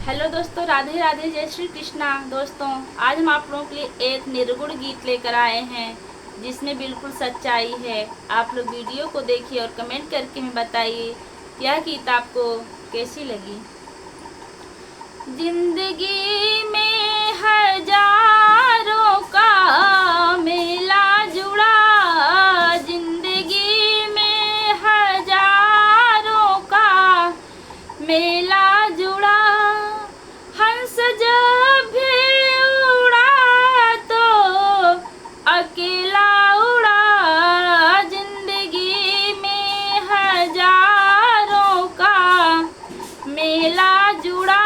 Hello दोस्तों, राधे राधे, जय श्री कृष्णा। दोस्तों, आज हम आप लोगों के लिए एक निर्गुण गीत लेकर आए हैं जिसमें बिल्कुल सच्चाई है। आप लोग वीडियो को देखिए और कमेंट करके हमें बताइए यह गीत आपको कैसी लगी। जिंदगी में हजारों का मेला जुड़ा, जिंदगी में हजारों का मेला जुड़ा। हंस जब भी उड़ा तो अकेला उड़ा, जिंदगी में हजारों का मेला जुड़ा,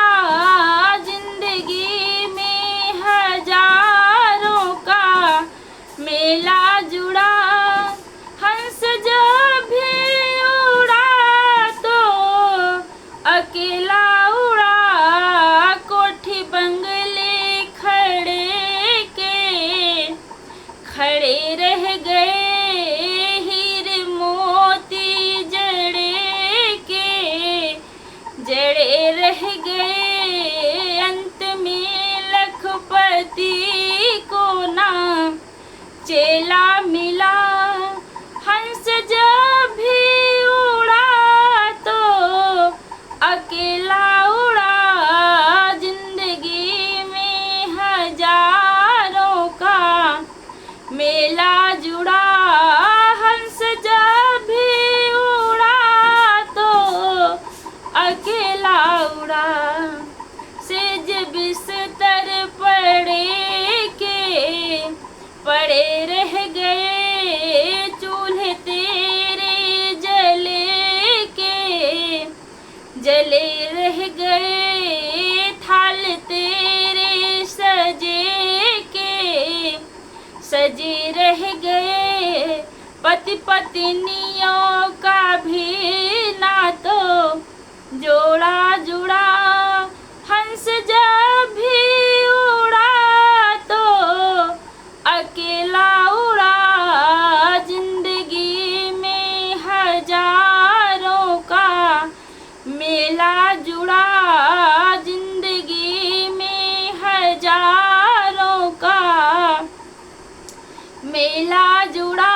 जिंदगी में हजारों का मेला जुड़ा। हंस जब भी उड़ा तो अकेला उड़ा, कोठी बंगले खड़े रह गए, हीरे मोती जड़े रह गए। अंत में लखपति को ना चेला मिला। हंस जब भी उड़ा तो अकेला उड़ा, जिंदगी में हजारों का मेला जुड़ा। हंस जब भी उड़ा तो अकेला उड़ा। सेज बिस्तर पड़े रह गए, चूल्हे तेरे जले रह गए। थाल तेरे सजे रह गए। पति पत्नियों का भी ना तो जोड़ा जुड़ा। हंस जब भी उड़ा तो अकेला उड़ा, जिंदगी में हजारों का मेला जुड़ा, जिंदगी में हजारों का मेला जुड़ा।